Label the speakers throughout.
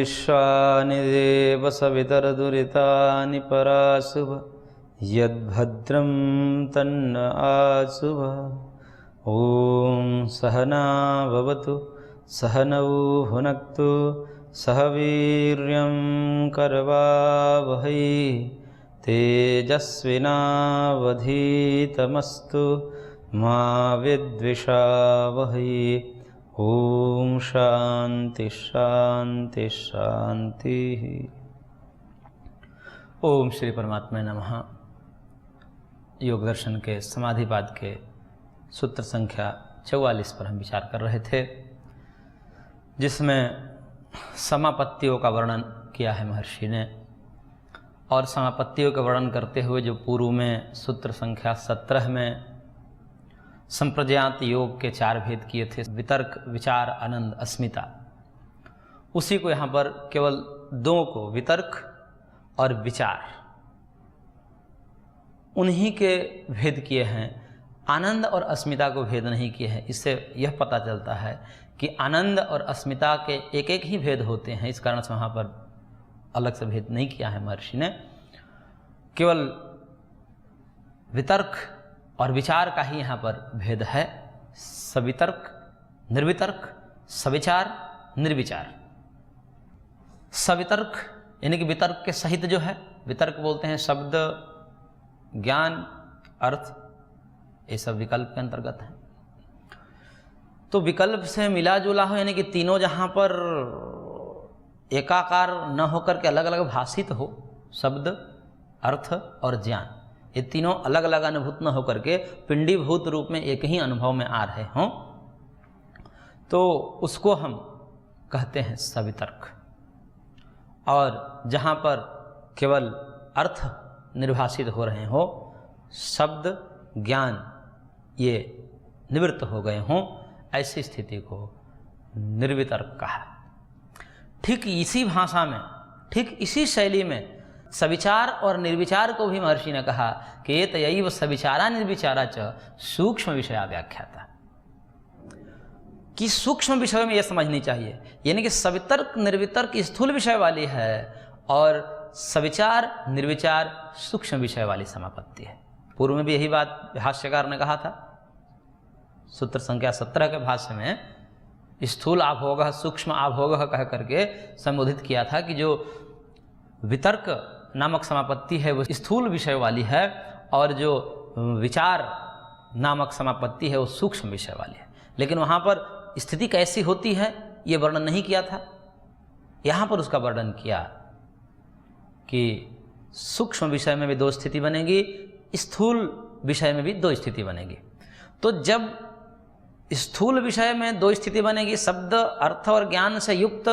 Speaker 1: विश्वानि देव सवितरदुरितानि पराशुभ यद्भद्रं तन्न आशुभ। ॐ सहना भवतु सहनौ भुनक्तु सह वीर्यं करवावहै तेजस्विनावधीतमस्तु मा विद्विषावहै। ओम शांति शांति शांति। ओम श्री परमात्मा नमः। योग दर्शन के समाधिपाद के सूत्र संख्या 44 पर हम विचार कर रहे थे, जिसमें समापत्तियों का वर्णन किया है महर्षि ने। और समापत्तियों का वर्णन करते हुए जो पूर्व में सूत्र संख्या 17 में संप्रज्ञात योग के 4 भेद किए थे, वितर्क, विचार, आनंद, अस्मिता, उसी को यहाँ पर केवल 2 को, वितर्क और विचार, उन्हीं के भेद किए हैं। आनंद और अस्मिता को भेद नहीं किए हैं। इससे यह पता चलता है कि आनंद और अस्मिता के एक एक ही भेद होते हैं। इस कारण से वहाँ पर अलग से भेद नहीं किया है महर्षि ने। केवल वितर्क और विचार का ही यहाँ पर भेद है। सवितर्क, निर्वितर्क, सविचार, निर्विचार। सवितर्क यानी कि वितर्क के सहित जो है, वितर्क बोलते हैं शब्द, ज्ञान, अर्थ, ये सब विकल्प के अंतर्गत है। तो विकल्प से मिला जुला हो, यानी कि तीनों जहाँ पर एकाकार न होकर के अलग अलग भाषित हो, शब्द, अर्थ और ज्ञान, ये तीनों अलग अलग अनुभूत न होकर के पिंडीभूत रूप में एक ही अनुभव में आ रहे हों, तो उसको हम कहते हैं सवितर्क। और जहाँ पर केवल अर्थ निर्भाषित हो रहे हो, शब्द, ज्ञान ये निवृत्त हो गए हों, ऐसी स्थिति को निर्वितर्क कहा। ठीक इसी भाषा में, ठीक इसी शैली में सविचार और निर्विचार को भी महर्षि ने कहा कि ये तयैव सविचारा निर्विचारा च सूक्ष्म विषया व्याख्याता, कि सूक्ष्म विषय में यह समझनी चाहिए, यानी कि सवितर्क निर्वितर्क स्थूल विषय वाली है और सविचार निर्विचार सूक्ष्म विषय वाली समापत्ति है। पूर्व में भी यही बात भाष्यकार ने कहा था। सूत्र संख्या 17 के भाष्य में स्थूल आभोग, सूक्ष्म आभोग कह करके संबोधित किया था कि जो वितर्क नामक समापत्ति है वो स्थूल विषय वाली है और जो विचार नामक समापत्ति है वो सूक्ष्म विषय वाली है। लेकिन वहाँ पर स्थिति कैसी होती है ये वर्णन नहीं किया था। यहाँ पर उसका वर्णन किया कि सूक्ष्म विषय में भी 2 स्थिति बनेगी, स्थूल विषय में भी 2 स्थिति बनेगी। तो जब स्थूल विषय में 2 स्थिति बनेगी, शब्द, अर्थ और ज्ञान से युक्त,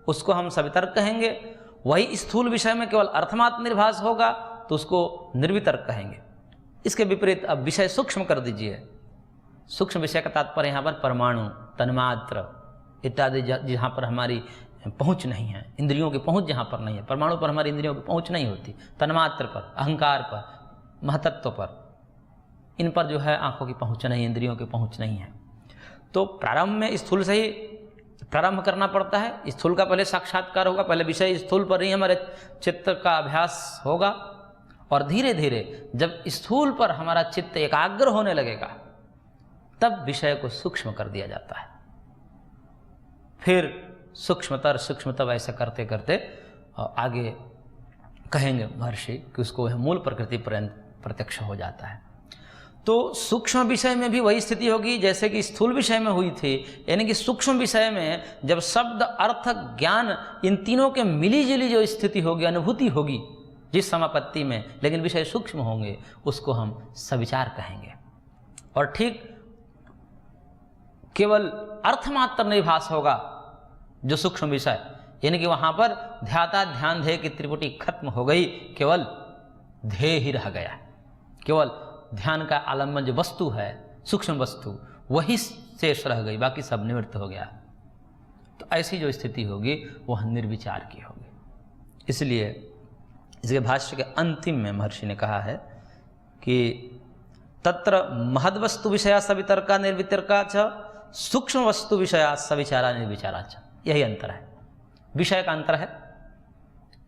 Speaker 1: उसको हम सवितर्क कहेंगे। वही स्थूल विषय में केवल अर्थमात्र निर्भास होगा तो उसको निर्वितर्क कहेंगे। इसके विपरीत अब विषय सूक्ष्म कर दीजिए। सूक्ष्म विषय का तात्पर्य यहाँ पर परमाणु, तन्मात्र इत्यादि जहाँ पर हमारी पहुँच नहीं है, इंद्रियों की पहुँच जहाँ पर नहीं है। परमाणु पर हमारी इंद्रियों की पहुँच नहीं होती, तन्मात्र पर, अहंकार पर, महतत्व पर, इन पर जो है आँखों की पहुँच नहीं, इंद्रियों की पहुँच नहीं है। तो प्रारंभ में स्थूल से ही प्रारंभ करना पड़ता है। स्थूल का पहले साक्षात्कार होगा, पहले विषय स्थूल पर ही हमारे चित्त का अभ्यास होगा और धीरे धीरे जब स्थूल पर हमारा चित्त एकाग्र होने लगेगा तब विषय को सूक्ष्म कर दिया जाता है। फिर सूक्ष्मतर सूक्ष्मतम ऐसा करते करते आगे कहेंगे महर्षि कि उसको मूल प्रकृति प्रत्यक्ष हो जाता है। तो सूक्ष्म विषय में भी वही स्थिति होगी जैसे कि स्थूल विषय में हुई थी, यानी कि सूक्ष्म विषय में जब शब्द, अर्थ, ज्ञान इन तीनों के मिली जुली जो स्थिति होगी, अनुभूति होगी जिस समापत्ति में, लेकिन विषय सूक्ष्म होंगे, उसको हम सविचार कहेंगे। और ठीक केवल अर्थमात्र निर्भास होगा जो सूक्ष्म विषय, यानी कि वहाँ पर ध्याता ध्यान ध्येय की त्रिपुटी खत्म हो गई, केवल ध्येय ही रह गया। केवल ध्यान का आलम्बन जो वस्तु है, सूक्ष्म वस्तु, वही शेष रह गई, बाकी सब निवृत्त हो गया। तो ऐसी जो स्थिति होगी वह निर्विचार की होगी। इसलिए इसके भाष्य के अंतिम में महर्षि ने कहा है कि तत्र महद्वस्तु विषया सवितर्का निर्वितर्का च सूक्ष्म वस्तु विषया सविचारा निर्विचारा च, यही अंतर है। विषय का अंतर है।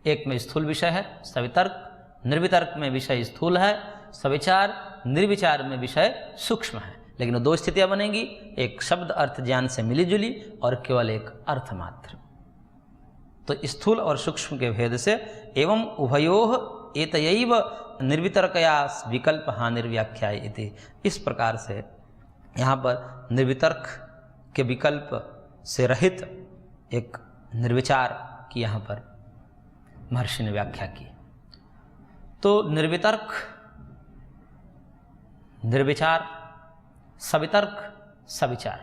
Speaker 1: एक में स्थूल विषय है सवितर्क, निर्वितर्क में विषय स्थूल है, सविचार निर्विचार में विषय सूक्ष्म है। लेकिन दो स्थितियां बनेंगी, एक शब्द अर्थ ज्ञान से मिली जुली और केवल एक अर्थ मात्र। तो स्थूल और सूक्ष्म के भेद से एवं उभयोः एतयैव निर्वितर्कया विकल्प हानिर्व्याख्याय इति, इस प्रकार से यहाँ पर निर्वितर्क के विकल्प से रहित एक निर्विचार की यहाँ पर महर्षि ने व्याख्या की। तो निर्वितर्क, निर्विचार, सवितर्क, सविचार,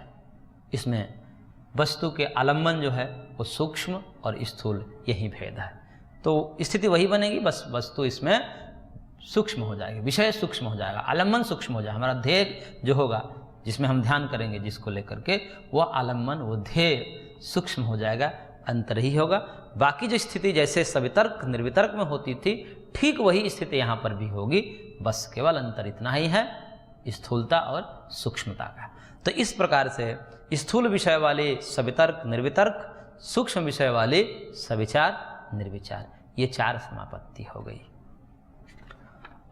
Speaker 1: इसमें वस्तु के आलम्बन जो है वो सूक्ष्म और स्थूल, यही भेद है। तो स्थिति वही बनेगी, बस वस्तु इसमें सूक्ष्म हो जाएगी, विषय सूक्ष्म हो जाएगा, आलम्बन सूक्ष्म हो जाएगा। हमारा ध्येय जो होगा, जिसमें हम ध्यान करेंगे जिसको लेकर के, वह आलम्बन, वो ध्येय सूक्ष्म हो जाएगा, अंतर ही होगा। बाकी जो स्थिति जैसे सवितर्क निर्वितर्क में होती थी, ठीक वही स्थिति यहाँ पर भी होगी, बस केवल अंतर इतना ही है, स्थूलता और सूक्ष्मता का। तो इस प्रकार से स्थूल विषय वाले सवितर्क निर्वितर्क, सूक्ष्म विषय वाले सविचार निर्विचार, ये चार समापत्ति हो गई।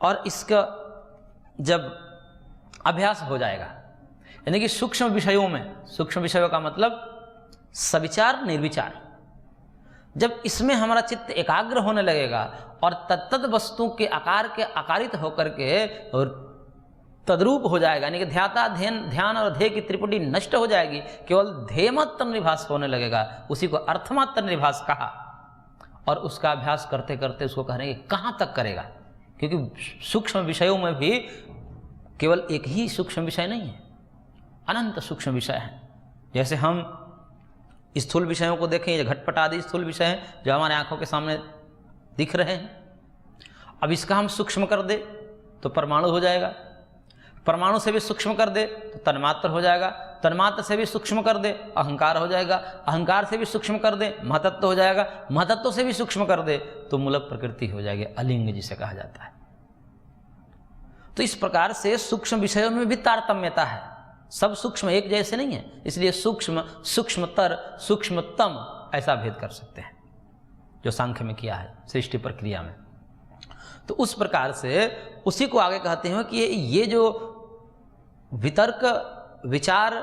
Speaker 1: और इसका जब अभ्यास हो जाएगा, यानी कि सूक्ष्म विषयों में, सूक्ष्म विषयों का मतलब सविचार निर्विचार, जब इसमें हमारा चित्त एकाग्र होने लगेगा और तत्त वस्तु के आकार के आकारित होकर के और तद्रूप हो जाएगा, यानी कि ध्याता ध्यान और ध्येय की त्रिपुटी नष्ट हो जाएगी, केवल ध्येयमात्र निभास होने लगेगा, उसी को अर्थमात्र निभास कहा। और उसका अभ्यास करते करते उसको कह रहे हैं कि कहाँ तक करेगा, क्योंकि सूक्ष्म विषयों में भी केवल एक ही सूक्ष्म विषय नहीं है, अनंत सूक्ष्म विषय है। जैसे हम स्थूल विषयों को देखें, ये घटपट आदि स्थूल विषय हैं जो हमारे आंखों के सामने दिख रहे हैं। अब इसका हम सूक्ष्म कर दे तो परमाणु हो जाएगा, परमाणु से भी सूक्ष्म कर दे तो तन्मात्र हो जाएगा, तन्मात्र से भी सूक्ष्म कर दे अहंकार हो जाएगा, अहंकार से भी सूक्ष्म कर दे महतत्व हो जाएगा, महतत्व से भी सूक्ष्म कर दे तो मूलक प्रकृति हो जाएगी, अलिंग जिसे कहा जाता है। तो इस प्रकार से सूक्ष्म विषयों में भी तारतम्यता है, सब सूक्ष्म एक जैसे नहीं है, इसलिए सूक्ष्म, सूक्ष्मतर, सूक्ष्मतम ऐसा भेद कर सकते हैं जो सांख्य में किया है सृष्टि प्रक्रिया में। तो उस प्रकार से उसी को आगे कहते हैं कि ये जो वितर्क, विचार,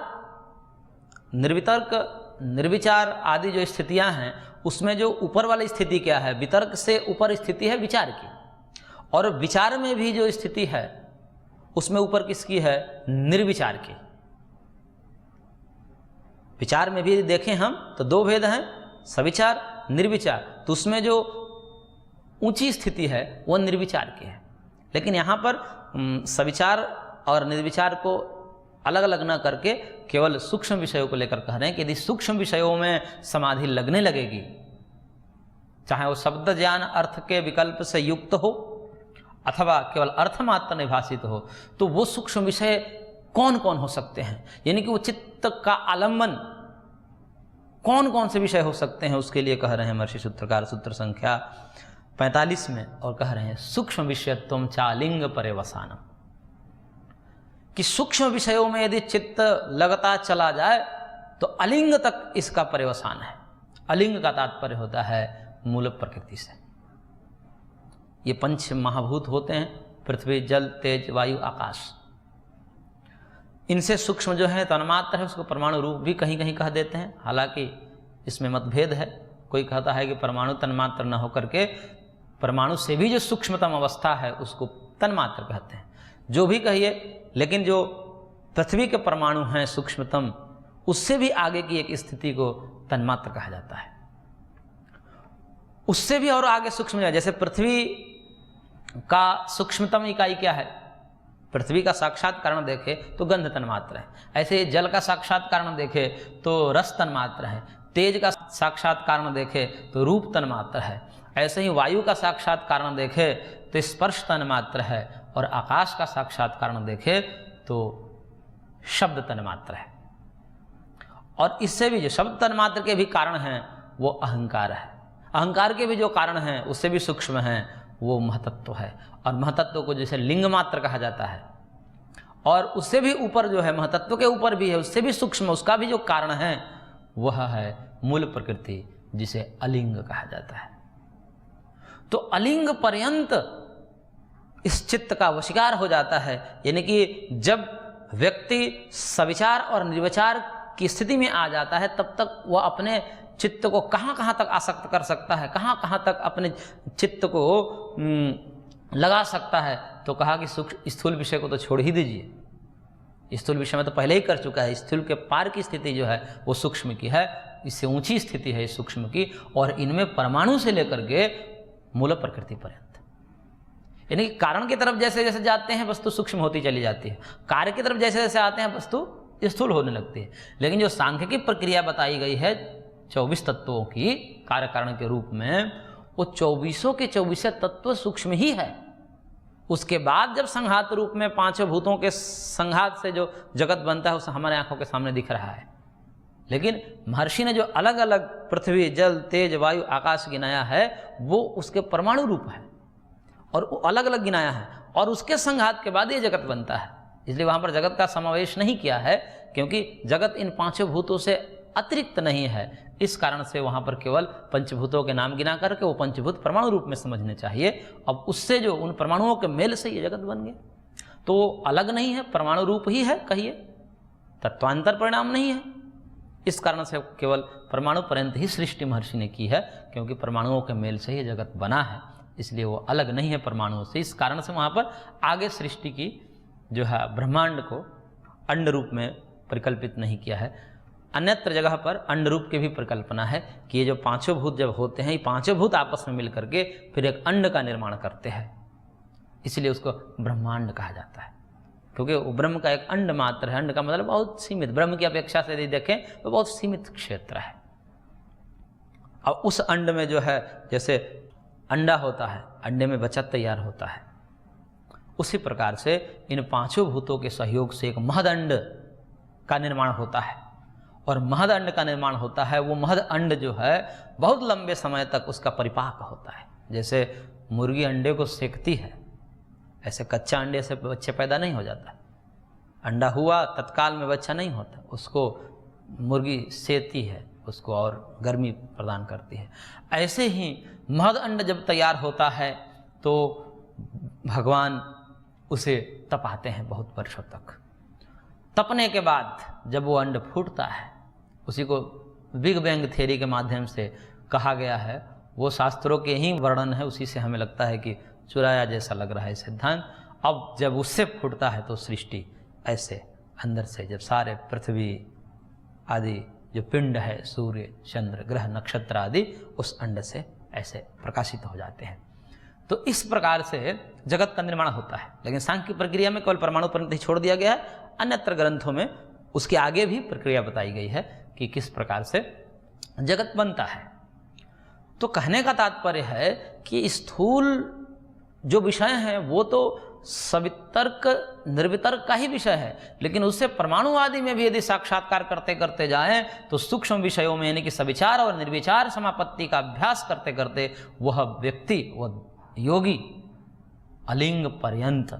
Speaker 1: निर्वितर्क, निर्विचार आदि जो स्थितियां हैं, उसमें जो ऊपर वाली स्थिति क्या है, वितर्क से ऊपर स्थिति है विचार की, और विचार में भी जो स्थिति है उसमें ऊपर किसकी है, निर्विचार की। विचार में भी देखें हम तो दो भेद हैं, सविचार निर्विचार, तो उसमें जो ऊंची स्थिति है वह निर्विचार की है। लेकिन यहाँ पर सविचार और निर्विचार को अलग अलग न करके केवल सूक्ष्म विषयों को लेकर कह रहे हैं कि यदि सूक्ष्म विषयों में समाधि लगने लगेगी, चाहे वो शब्द ज्ञान अर्थ के विकल्प से युक्त हो अथवा केवल अर्थमात्र निभाषित हो, तो वो सूक्ष्म विषय कौन कौन हो सकते हैं, यानी कि वो चित्त का आलम्बन कौन कौन से विषय हो सकते हैं, उसके लिए कह रहे हैं महर्षि सूत्रकार सूत्र संख्या 45 में, और कह रहे हैं सूक्ष्म विषयत्वं चालिंग पर्यवसानम, कि सूक्ष्म विषयों में यदि चित्त लगता चला जाए तो अलिंग तक इसका पर्यवसान है। अलिंग का तात्पर्य होता है मूल प्रकृति से। ये पंच महाभूत होते हैं, पृथ्वी, जल, तेज, वायु, आकाश। इनसे सूक्ष्म जो है तन्मात्र है, उसको परमाणु रूप भी कहीं कहीं कह देते हैं, हालांकि इसमें मतभेद है। कोई कहता है कि परमाणु तन्मात्र न होकर के परमाणु से भी जो सूक्ष्मतम अवस्था है उसको तन्मात्र कहते हैं, जो भी कहिए, लेकिन जो पृथ्वी के परमाणु हैं सूक्ष्मतम, उससे भी आगे की एक स्थिति को तन्मात्र कहा जाता है। उससे भी और आगे सूक्ष्म है, जैसे पृथ्वी का सूक्ष्मतम इकाई क्या है, पृथ्वी का साक्षात कारण देखे तो गंध तन्मात्र है, ऐसे जल का साक्षात कारण देखे तो रस तन्मात्र है, तेज का साक्षात कारण देखे तो रूप तन्मात्र है, ऐसे ही वायु का साक्षात कारण देखे तो स्पर्श तन्मात्र है, और आकाश का साक्षात कारण देखे तो शब्द तन्मात्र है। और इससे भी जो शब्द तन्मात्र के भी कारण हैं वो अहंकार है, अहंकार के भी जो कारण हैं उससे भी सूक्ष्म हैं वो महतत्व है, और महतत्व को जैसे लिंग मात्र कहा जाता है, और उससे भी ऊपर जो है महतत्व के ऊपर भी है, उससे भी सूक्ष्म, उसका भी जो कारण है वह है मूल प्रकृति, जिसे अलिंग कहा जाता है। तो अलिंग पर्यंत इस चित्त का वशीकार हो जाता है, यानी कि जब व्यक्ति सविचार और निर्विचार की स्थिति में आ जाता है तब तक वह अपने चित्त को कहाँ कहाँ तक आसक्त कर सकता है, कहाँ कहाँ तक अपने चित्त को लगा सकता है। तो कहा कि स्थूल विषय को तो छोड़ ही दीजिए, स्थूल विषय में तो पहले ही कर चुका है। स्थूल के पार की स्थिति जो है वो सूक्ष्म की है, इससे ऊंची स्थिति है इस सूक्ष्म की, और इनमें परमाणु से लेकर के मूल प्रकृति पर्यंत, यानी कि कारण की तरफ जैसे जैसे जाते हैं वस्तु सूक्ष्म होती चली जाती है, कार्य की तरफ जैसे जैसे आते हैं वस्तु स्थूल होने लगती है। लेकिन जो सांख्यिकी प्रक्रिया बताई गई है 24 तत्वों की कार्य कारण के रूप में, वो 24 के 24 तत्व सूक्ष्म ही है। उसके बाद जब संघात रूप में पांचों भूतों के संघात से जो जगत बनता है उस हमारे आंखों के सामने दिख रहा है। लेकिन महर्षि ने जो अलग अलग पृथ्वी, जल, तेज, वायु, आकाश गिनाया है वो उसके परमाणु रूप है और वो अलग अलग गिनाया है, और उसके संघात के बाद ये जगत बनता है। इसलिए वहाँ पर जगत का समावेश नहीं किया है, क्योंकि जगत इन पांचों भूतों से अतिरिक्त नहीं है। इस कारण से वहाँ पर केवल पंचभूतों के नाम गिना करके वो पंचभूत परमाणु रूप में समझने चाहिए। अब उससे जो उन परमाणुओं के मेल से ये जगत बन गया, तो अलग नहीं है, परमाणु रूप ही है, कहिए तत्वांतर परिणाम नहीं है। इस कारण से केवल परमाणु पर्यंत ही सृष्टि महर्षि ने की है, क्योंकि परमाणुओं के मेल से ही जगत बना है, इसलिए वो अलग नहीं है परमाणुओं से। इस कारण से वहाँ पर आगे सृष्टि की जो है ब्रह्मांड को अंड रूप में परिकल्पित नहीं किया है। अन्यत्र जगह पर अंड रूप की भी परिकल्पना है कि ये जो पांचों भूत जब होते हैं, ये पांचों भूत आपस में मिल करके फिर एक अंड का निर्माण करते हैं, इसलिए उसको ब्रह्मांड कहा जाता है, क्योंकि वो ब्रह्म का एक अंड मात्र है। अंड का मतलब बहुत सीमित, ब्रह्म की अपेक्षा से यदि देखें तो बहुत सीमित क्षेत्र है। अब उस अंड में जो है, जैसे अंडा होता है, अंडे में बच्चा तैयार होता है, उसी प्रकार से इन पांचों भूतों के सहयोग से एक महदंड का निर्माण होता है। और महद अंड का निर्माण होता है, वो महद अंड जो है बहुत लंबे समय तक उसका परिपाक होता है। जैसे मुर्गी अंडे को सेकती है, ऐसे कच्चा अंडे से बच्चे पैदा नहीं हो जाता। अंडा हुआ तत्काल में बच्चा नहीं होता, उसको मुर्गी सेती है, उसको और गर्मी प्रदान करती है। ऐसे ही महद अंड जब तैयार होता है तो भगवान उसे तपाते हैं बहुत वर्षों तक। तपने के बाद जब वो अंड फूटता है, उसी को बिग बैंग थ्योरी के माध्यम से कहा गया है, वो शास्त्रों के ही वर्णन है, उसी से हमें लगता है कि चुराया जैसा लग रहा है सिद्धांत। अब जब उससे फूटता है तो सृष्टि ऐसे अंदर से, जब सारे पृथ्वी आदि जो पिंड है, सूर्य, चंद्र, ग्रह, नक्षत्र आदि उस अंड से ऐसे प्रकाशित हो जाते हैं। तो इस प्रकार से जगत का निर्माण होता है। लेकिन सांख्य प्रक्रिया में केवल परमाणु पर्यंत ही छोड़ दिया गया है। अन्यत्र ग्रंथों में उसके आगे भी प्रक्रिया बताई गई है कि किस प्रकार से जगत बनता है। तो कहने का तात्पर्य है कि स्थूल जो विषय हैं वो तो सवितर्क निर्वितर्क का ही विषय है, लेकिन उससे परमाणु आदि में भी यदि साक्षात्कार करते करते जाएं तो सूक्ष्म विषयों में, यानी कि सविचार और निर्विचार समापत्ति का अभ्यास करते करते वह व्यक्ति, वह योगी अलिंग पर्यंत,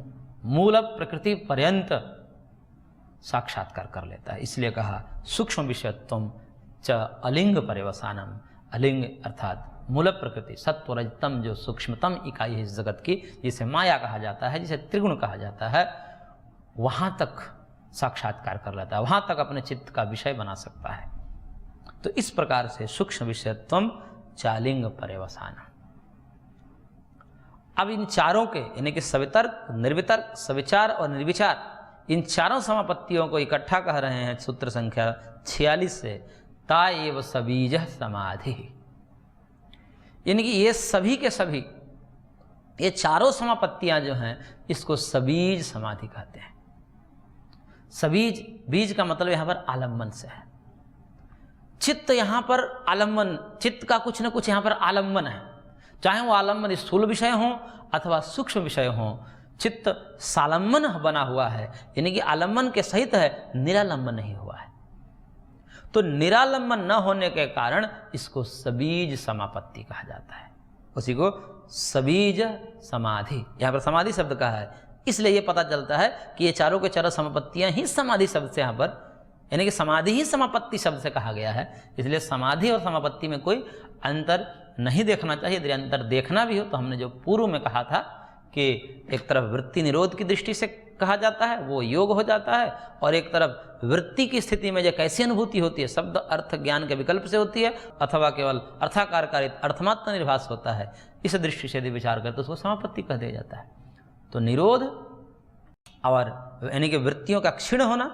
Speaker 1: मूल प्रकृति पर्यंत साक्षात्कार कर लेता है। इसलिए कहा सूक्ष्म विषयत्वम च अलिंग पर्यवसानम। अलिंग अर्थात मूल प्रकृति, सत्व रजतम, जो सूक्ष्मतम इकाई है इस जगत की, जिसे माया कहा जाता है, जिसे त्रिगुण कहा जाता है, वहाँ तक साक्षात्कार कर लेता है, वहाँ तक अपने चित्त का विषय बना सकता है। तो इस प्रकार से सूक्ष्म विषयत्वम चालिंग पर्यवसानम। अब इन चारों के, यानी कि सवितर्क, निर्वितर्क, सविचार और निर्विचार, इन चारों समापत्तियों को इकट्ठा कह रहे हैं सूत्र संख्या 46 से, ता एव सबीज समाधि। यानी कि ये सभी के सभी, ये चारों समापत्तियां जो हैं इसको सबीज समाधि कहते हैं। सबीज, बीज का मतलब यहां पर आलम्बन से है। चित्त यहां पर आलम्बन, चित्त का कुछ न कुछ यहां पर आलम्बन है, चाहे वो आलम्बन स्थूल विषय हो अथवा सूक्ष्म विषय हो। चित्त सालम्बन बना हुआ है, यानी कि आलम्बन के सहित है, निरालंबन नहीं हुआ है। तो निरालंबन न होने के कारण इसको सबीज समापत्ति कहा जाता है, उसी को सबीज समाधि। यहाँ पर समाधि शब्द कहा है, इसलिए ये पता चलता है कि ये चारों के चारों समापत्तियां ही समाधि शब्द से यहाँ पर यानी कि समाधि ही समापत्ति शब्द से कहा गया है, इसलिए समाधि और समापत्ति में कोई अंतर नहीं देखना चाहिए। यदि अंतर देखना भी हो तो हमने जो पूर्व में कहा था कि एक तरफ वृत्ति निरोध की दृष्टि से कहा जाता है वो योग हो जाता है, और एक तरफ वृत्ति की स्थिति में जो कैसी अनुभूति होती है, शब्द अर्थ ज्ञान के विकल्प से होती है अथवा केवल अर्थाकार कारित अर्थमात्र निर्भास होता है, इस दृष्टि से यदि विचार करते तो उसको समापत्ति कह दिया जाता है। तो निरोध और यानी कि वृत्तियों का क्षीण होना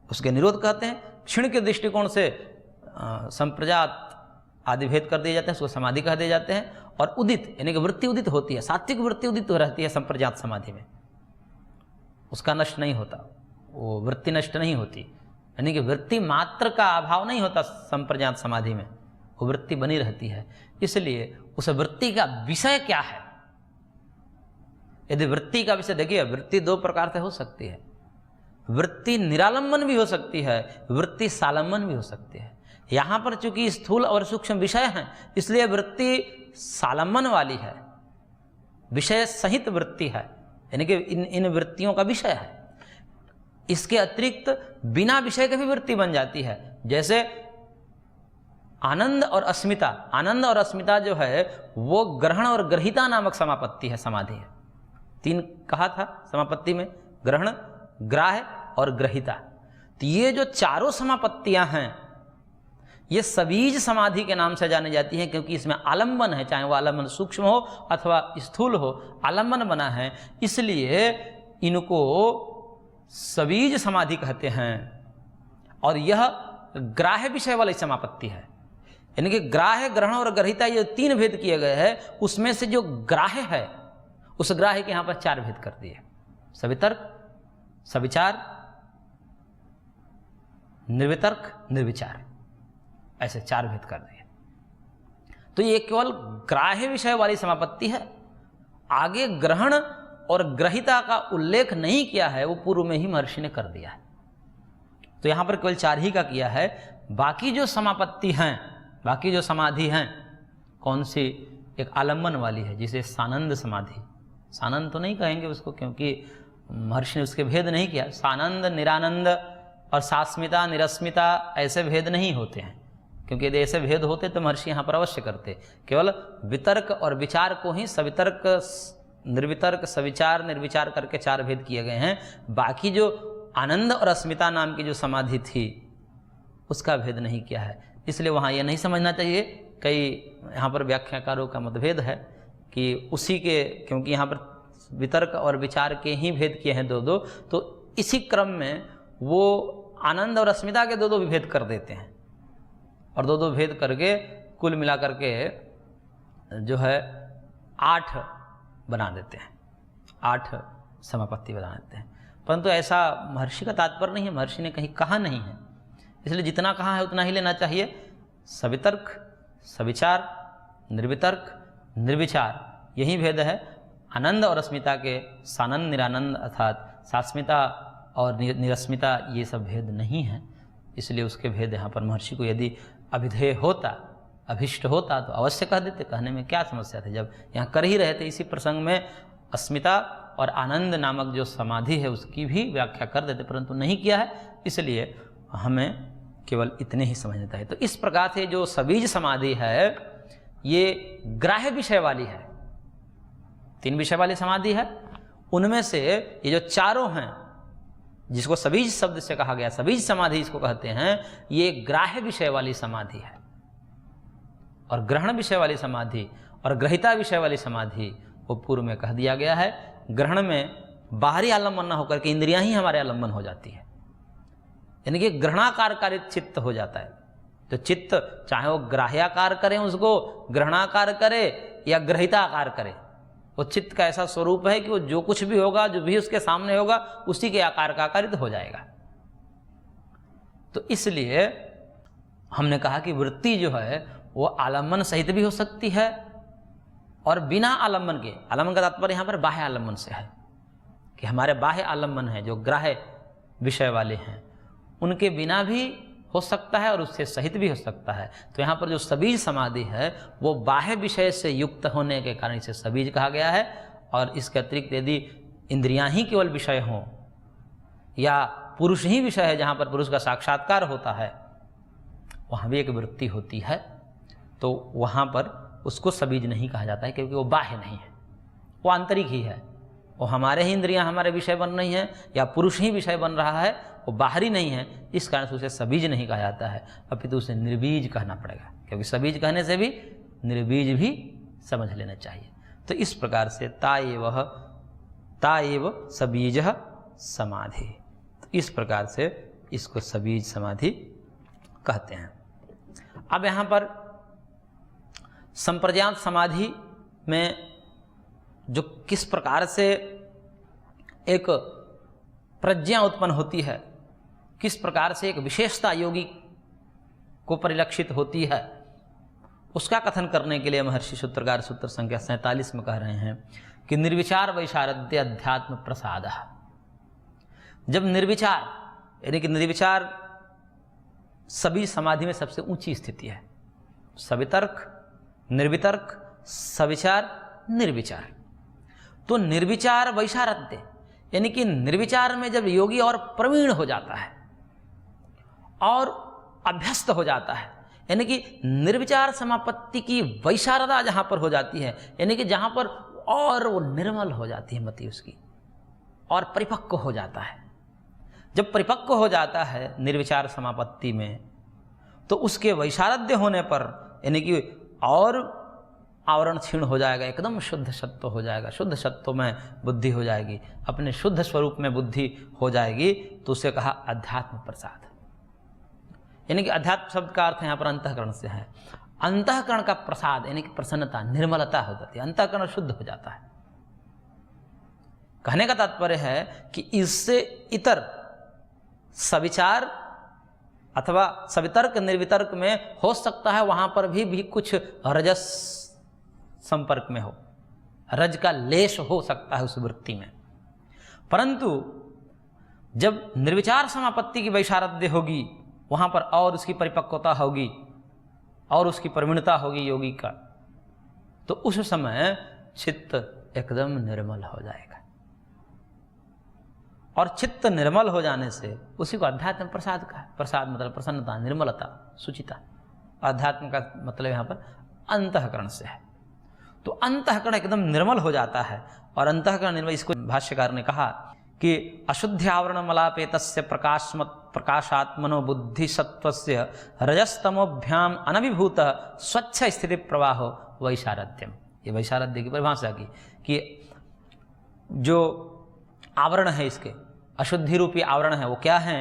Speaker 1: उसके निरोध कहते हैं। क्षीण के दृष्टिकोण से संप्रजात आदि भेद कर दिए जाते हैं, उसको समाधि कह दिए जाते हैं। और उदित यानी कि वृत्ति उदित होती है, सात्विक वृत्ति उदित रहती है संप्रजात समाधि में, उसका नष्ट नहीं होता, वो वृत्ति नष्ट नहीं होती, यानी कि वृत्ति मात्र का अभाव नहीं होता संप्रजात समाधि में, वो वृत्ति बनी रहती है। इसलिए उस वृत्ति का विषय क्या है, यदि वृत्ति का विषय देखिए, वृत्ति दो प्रकार से हो सकती है, वृत्ति निरालंबन भी हो सकती है, वृत्ति सालंबन भी हो सकती है। यहाँ पर चूंकि स्थूल और सूक्ष्म विषय हैं इसलिए वृत्ति सालंबन वाली है, विषय सहित वृत्ति है, यानी कि इन वृत्तियों का विषय है। इसके अतिरिक्त बिना विषय के भी वृत्ति बन जाती है, जैसे आनंद और अस्मिता। आनंद और अस्मिता जो है वो ग्रहण और ग्रहिता नामक समापत्ति है, समाधि है। तीन कहा था समापत्ति में, ग्रहण, ग्राह्य और ग्रहिता। तो ये जो चारों समापत्तियां हैं ये सबीज समाधि के नाम से जानी जाती हैं, क्योंकि इसमें आलंबन है, चाहे वो आलंबन सूक्ष्म हो अथवा स्थूल हो, आलंबन बना है, इसलिए इनको सबीज समाधि कहते हैं। और यह ग्राह्य विषय वाली समापत्ति है, यानी कि ग्राह्य, ग्रहण और ग्रहिता ये तीन भेद किए गए हैं, उसमें से जो ग्राह्य है उस ग्राह्य के यहाँ पर चार भेद कर दिए, सवितर्क, सविचार, निर्वितर्क, निर्विचार, ऐसे चार भेद कर दिए। तो ये केवल ग्राह्य विषय वाली समापत्ति है, आगे ग्रहण और ग्रहिता का उल्लेख नहीं किया है, वो पूर्व में ही महर्षि ने कर दिया है। तो यहाँ पर केवल चार ही का किया है, बाकी जो समापत्ति हैं, बाकी जो समाधि हैं, कौन सी, एक आलंबन वाली है जिसे सानंद समाधि, सानंद तो नहीं कहेंगे उसको क्योंकि महर्षि ने उसके भेद नहीं किया, सानंद, निरानंद और सास्मिता, निरस्मिता ऐसे भेद नहीं होते हैं, क्योंकि यदि ऐसे भेद होते तो महर्षि यहाँ पर अवश्य करते। केवल वितर्क और विचार को ही सवितर्क, निर्वितर्क, सविचार, निर्विचार करके चार भेद किए गए हैं। बाकी जो आनंद और अस्मिता नाम की जो समाधि थी उसका भेद नहीं किया है, इसलिए वहाँ यह नहीं समझना चाहिए। कई यहाँ पर व्याख्याकारों का मतभेद है कि उसी के, क्योंकि यहाँ पर वितर्क और विचार के ही भेद किए हैं दो दो, तो इसी क्रम में वो आनंद और अस्मिता के दो दो भी भेद कर देते हैं, और दो दो भेद करके कुल मिला करके जो है 8 बना देते हैं, 8 समापत्ति बना देते हैं। परंतु ऐसा महर्षि का तात्पर्य नहीं है, महर्षि ने कहीं कहा नहीं है, इसलिए जितना कहा है उतना ही लेना चाहिए। सवितर्क, सविचार, निर्वितर्क, निर्विचार, यही भेद है। आनंद और अस्मिता के सानंद, निरानंद अर्थात सास्मिता और निरस्मिता ये सब भेद नहीं है, इसलिए उसके भेद यहाँ पर महर्षि को यदि अभिधेय होता, अभिष्ट होता तो अवश्य कह देते, कहने में क्या समस्या थी, जब यहाँ कर ही रहे थे। इसी प्रसंग में अस्मिता और आनंद नामक जो समाधि है उसकी भी व्याख्या कर देते, परंतु नहीं किया है, इसलिए हमें केवल इतने ही समझना चाहिए। तो इस प्रकार से जो सबीज समाधि है ये ग्राह्य विषय वाली है, 3 विषय वाली समाधि है। उनमें से ये जो चारों हैं जिसको सबीज शब्द से कहा गया, सबीज समाधि इसको कहते हैं, ये ग्राह्य विषय वाली समाधि है। और ग्रहण विषय वाली समाधि और ग्रहिता विषय वाली समाधि वो पूर्व में कह दिया गया है। ग्रहण में बाहरी आलम्बन न होकर के इंद्रियां ही हमारे आलम्बन हो जाती है, यानी कि ग्रहणाकार कारित चित्त हो जाता है। तो चित्त चाहे वो ग्राह्याकार करें, उसको ग्रहणाकार करे या ग्रहिताकार करे, वो चित्त का ऐसा स्वरूप है कि वो जो कुछ भी होगा, जो भी उसके सामने होगा, उसी के आकार का आकारित हो जाएगा। तो इसलिए हमने कहा कि वृत्ति जो है वो आलम्बन सहित भी हो सकती है और बिना आलम्बन के। आलम्बन का तात्पर्य यहाँ पर बाह्य आलम्बन से है कि हमारे बाह्य आलम्बन है जो ग्राह्य विषय वाले हैं, उनके बिना भी हो सकता है और उससे सहित भी हो सकता है। तो यहाँ पर जो सबीज समाधि है वो बाह्य विषय से युक्त होने के कारण इसे सबीज कहा गया है। और इसके अतिरिक्त यदि इंद्रियां ही केवल विषय हों या पुरुष ही विषय है, जहाँ पर पुरुष का साक्षात्कार होता है, वहाँ भी एक वृत्ति होती है, तो वहाँ पर उसको सबीज नहीं कहा जाता है, क्योंकि वो बाह्य नहीं है, वो आंतरिक ही है। वो हमारे ही इंद्रियां हमारे विषय बन रही हैं, या पुरुष ही विषय बन रहा है, वो बाहरी नहीं है, इस कारण से उसे सबीज नहीं कहा जाता है, अपितु उसे निर्बीज कहना पड़ेगा, क्योंकि सबीज कहने से भी निर्बीज भी समझ लेना चाहिए। तो इस प्रकार से ताएव सबीज समाधि, तो इस प्रकार से इसको सबीज समाधि कहते हैं। अब यहाँ पर संप्रज्ञात समाधि में जो किस प्रकार से एक प्रज्ञा उत्पन्न होती है, किस प्रकार से एक विशेषता योगी को परिलक्षित होती है, उसका कथन करने के लिए महर्षि सूत्रकार सूत्र संख्या 47 में कह रहे हैं कि निर्विचार वैशारद्य अध्यात्म प्रसाद। जब निर्विचार, यानी कि निर्विचार सभी समाधि में सबसे ऊंची स्थिति है, सवितर्क, निर्वितर्क, सविचार, निर्विचार। तो निर्विचार वैशारद्य, यानी कि निर्विचार में जब योगी और प्रवीण हो जाता है और अभ्यस्त हो जाता है, यानी कि निर्विचार समापत्ति की वैशारदा जहाँ पर हो जाती है, यानी कि जहाँ पर और वो निर्मल हो जाती है मति उसकी, और परिपक्व हो जाता है। जब परिपक्व हो जाता है निर्विचार समापत्ति में, तो उसके वैशारद्य होने पर, यानी कि और आवरण क्षीण हो जाएगा, एकदम शुद्ध सत्व हो जाएगा, शुद्ध सत्व में बुद्धि हो जाएगी, अपने शुद्ध स्वरूप में बुद्धि हो जाएगी, तो उसे कहा अध्यात्म प्रसाद। यानी कि अध्यात्म शब्द का अर्थ यहाँ पर अंतःकरण से है। अंतःकरण का प्रसाद यानी कि प्रसन्नता, निर्मलता हो जाती है, अंतःकरण शुद्ध हो जाता है। कहने का तात्पर्य है कि इससे इतर सविचार अथवा सवितर्क निर्वितर्क में हो सकता है वहां पर भी कुछ रजस संपर्क में हो, रज का लेश हो सकता है उस वृत्ति में, परंतु जब निर्विचार समापत्ति की वैशारद्य होगी, वहां पर और उसकी परिपक्वता होगी और उसकी प्रवीणता होगी योगी का, तो उस समय चित्त एकदम निर्मल हो जाएगा। और चित्त निर्मल हो जाने से उसी को अध्यात्म प्रसाद का, प्रसाद मतलब प्रसन्नता, निर्मलता, सुचिता। अध्यात्म का मतलब यहाँ पर अंतःकरण से है। तो अंतःकरण एकदम निर्मल हो जाता है, और अंतःकरण निर्मल, इसको भाष्यकार ने कहा कि अशुद्ध्यावरण मलापेतस्य प्रकाशात्मनो बुद्धि सत्वस्य रजस्तमोभ्याम अनभिभूत स्वच्छ स्थिति प्रवाहो वैशारद्यम। ये वैशारद्य की परिभाषा की कि जो आवरण है, इसके अशुद्धि रूपी आवरण है, वो क्या है?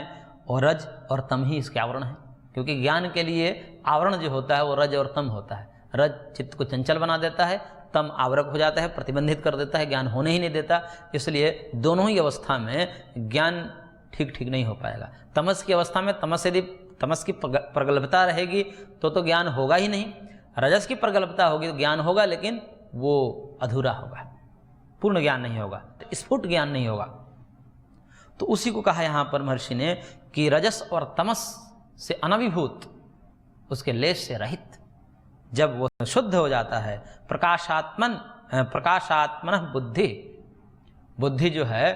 Speaker 1: और रज और तम ही इसके आवरण है, क्योंकि ज्ञान के लिए आवरण जो होता है वो रज और तम होता है। रज चित्त को चंचल बना देता है, तम आवरक हो जाता है, प्रतिबंधित कर देता है, ज्ञान होने ही नहीं देता। इसलिए दोनों ही अवस्था में ज्ञान ठीक ठीक नहीं हो पाएगा। तमस की अवस्था में यदि तमस की प्रगल्भता रहेगी तो ज्ञान होगा ही नहीं। रजस की प्रगल्भता होगी तो ज्ञान होगा, लेकिन वो अधूरा होगा, पूर्ण ज्ञान नहीं होगा, स्फुट ज्ञान नहीं होगा। तो उसी को कहा यहाँ पर महर्षि ने कि रजस और तमस से अनभिभूत, उसके लेश से रहित, जब वो शुद्ध हो जाता है, प्रकाशात्मन बुद्धि जो है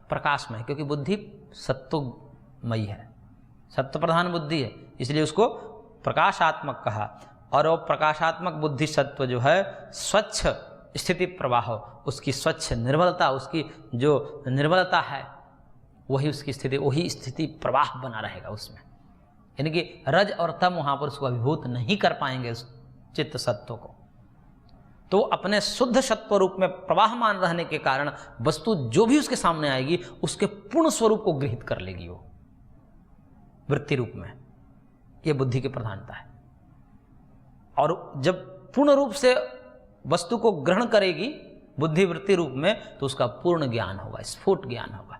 Speaker 1: प्रकाशमय, क्योंकि बुद्धि सत्वमयी है, सत्व प्रधान बुद्धि है, इसलिए उसको प्रकाशात्मक कहा। और वो प्रकाशात्मक बुद्धि सत्व जो है स्वच्छ स्थिति प्रवाह, उसकी स्वच्छ निर्मलता, उसकी जो निर्मलता है वही उसकी स्थिति, वही स्थिति प्रवाह बना रहेगा उसमें। यानी कि रज और तम वहाँ पर उसको अभिभूत नहीं कर पाएंगे उस चित्त सत्व को। तो अपने शुद्ध सत्व रूप में प्रवाहमान रहने के कारण वस्तु जो भी उसके सामने आएगी उसके पूर्ण स्वरूप को गृहीत कर लेगी वो वृत्ति रूप में। ये बुद्धि की प्रधानता है। और जब पूर्ण रूप से वस्तु को ग्रहण करेगी बुद्धि वृत्ति रूप में, तो उसका पूर्ण ज्ञान होगा, स्फुट ज्ञान होगा,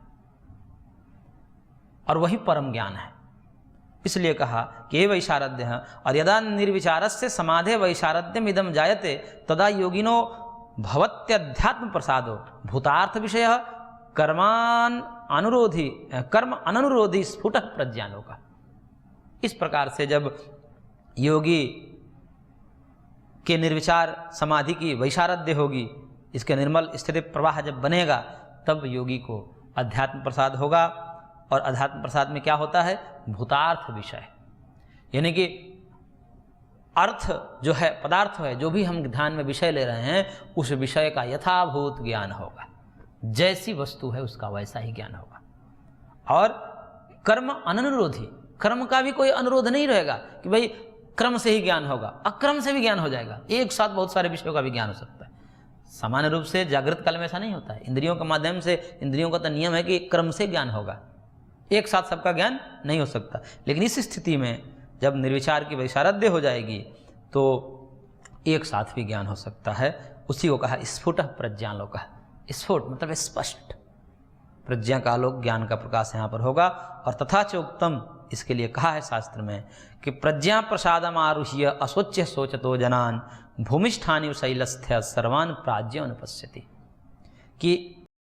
Speaker 1: और वही परम ज्ञान है। इसलिए कहा कि वैशारद्य है। और यदा निर्विचारस्य समाधे वैशारद्यम इदम जायते तदा योगिनो भवत्यध्यात्म प्रसादो भूतार्थ विषय कर्म अनुरोधी स्फुट प्रज्ञानो का। इस प्रकार से जब योगी के निर्विचार समाधि की वैशारद्य होगी, इसके निर्मल स्थिति प्रवाह जब बनेगा, तब योगी को अध्यात्म प्रसाद होगा। और अध्यात्म प्रसाद में क्या होता है, भूतार्थ विषय, यानी कि अर्थ जो है, पदार्थ है, जो भी हम ध्यान में विषय ले रहे हैं उस विषय का यथाभूत ज्ञान होगा, जैसी वस्तु है उसका वैसा ही ज्ञान होगा। और कर्म अननुरोधी, कर्म का भी कोई अनुरोध नहीं रहेगा कि भाई क्रम से ही ज्ञान होगा, अक्रम से भी ज्ञान हो जाएगा, एक साथ बहुत सारे विषयों का भी ज्ञान हो सकता है। सामान्य रूप से जागृत काल में ऐसा नहीं होता है, इंद्रियों के माध्यम से, इंद्रियों का तो नियम है कि क्रम से ज्ञान होगा, एक साथ सबका ज्ञान नहीं हो सकता। लेकिन इस स्थिति में जब निर्विचार की वैशारध्य हो जाएगी तो एक साथ भी ज्ञान हो सकता है। उसी को कहा स्फुट प्रज्ञालोक। स्फुट मतलब स्पष्ट, प्रज्ञा का आलोक, ज्ञान का प्रकाश यहाँ पर होगा। और तथा च उत्तम, इसके लिए कहा है शास्त्र में कि प्रज्ञा प्रसादम आरुह्य असोच्य सोचतो जनान भूमिष्ठानि शैलस्थ्य सर्वान प्राज्ञ अनुपश्यति, कि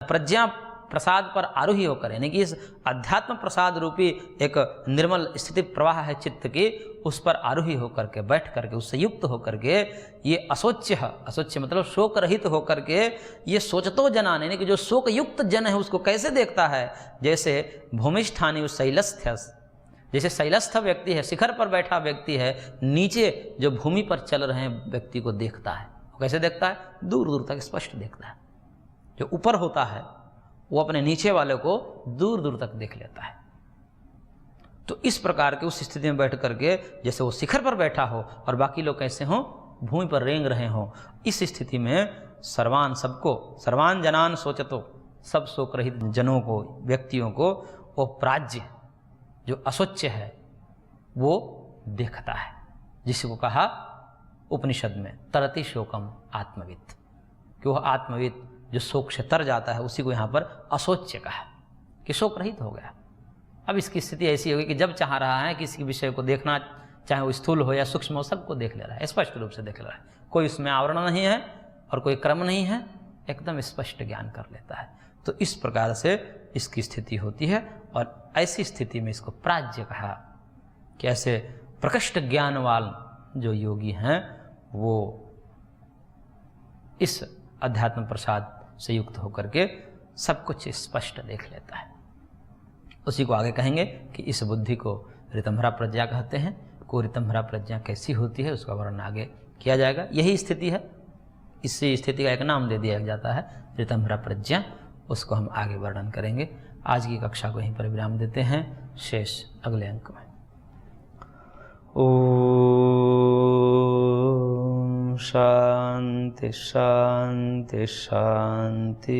Speaker 1: प्रज्ञा प्रसाद पर आरोही होकर, यानी कि इस अध्यात्म प्रसाद रूपी एक निर्मल स्थिति प्रवाह है चित्त की, उस पर आरोही होकर के, बैठ करके, उससे युक्त होकर के, ये असोच्य, असोच्य मतलब शोक रहित होकर के, ये सोचतो जनान, यानी कि जो शोक युक्त जन है उसको कैसे देखता है, जैसे भूमिष्ठानि शैलस्थ्य, जैसे शैलस्थ व्यक्ति है, शिखर पर बैठा व्यक्ति है, नीचे जो भूमि पर चल रहे हैं व्यक्ति को देखता है। वो कैसे देखता है, दूर दूर तक स्पष्ट देखता है। जो ऊपर होता है वो अपने नीचे वाले को दूर दूर तक देख लेता है। तो इस प्रकार के उस स्थिति में बैठ करके, जैसे वो शिखर पर बैठा हो और बाकी लोग कैसे हों, भूमि पर रेंग रहे हों, इस स्थिति में सर्वान, सबको, सर्वान जनान सोचतो, सब शोक रहित जनों को, व्यक्तियों को वो प्राज्य, जो असोच्य है, वो देखता है, जिसको कहा उपनिषद में तरति शोकम आत्मवित्, कि वह आत्मवित् जो शोक से तर जाता है, उसी को यहाँ पर असोच्य कहा कि शोक रहित हो गया। अब इसकी स्थिति ऐसी होगी कि जब चाह रहा है किसी विषय को देखना, चाहे वो स्थूल हो या सूक्ष्म हो, सबको देख ले रहा है, स्पष्ट रूप से देख ले रहा है, कोई उसमें आवरण नहीं है और कोई क्रम नहीं है, एकदम स्पष्ट ज्ञान कर लेता है। तो इस प्रकार से इसकी स्थिति होती है। और ऐसी स्थिति में इसको प्राज्ञ कहा कि ऐसे प्रकृष्ट ज्ञानवान जो योगी हैं वो इस अध्यात्म प्रसाद से युक्त होकर के सब कुछ स्पष्ट देख लेता है। उसी को आगे कहेंगे कि इस बुद्धि को ऋतंभरा प्रज्ञा कहते हैं। को ऋतंभरा प्रज्ञा कैसी होती है उसका वर्णन आगे किया जाएगा। यही स्थिति है, इसी स्थिति का एक नाम दे दिया जाता है ऋतंभरा प्रज्ञा, उसको हम आगे वर्णन करेंगे। आज की कक्षा को यहीं पर विराम देते हैं, शेष अगले अंक में। ओम शांति शांति शांति।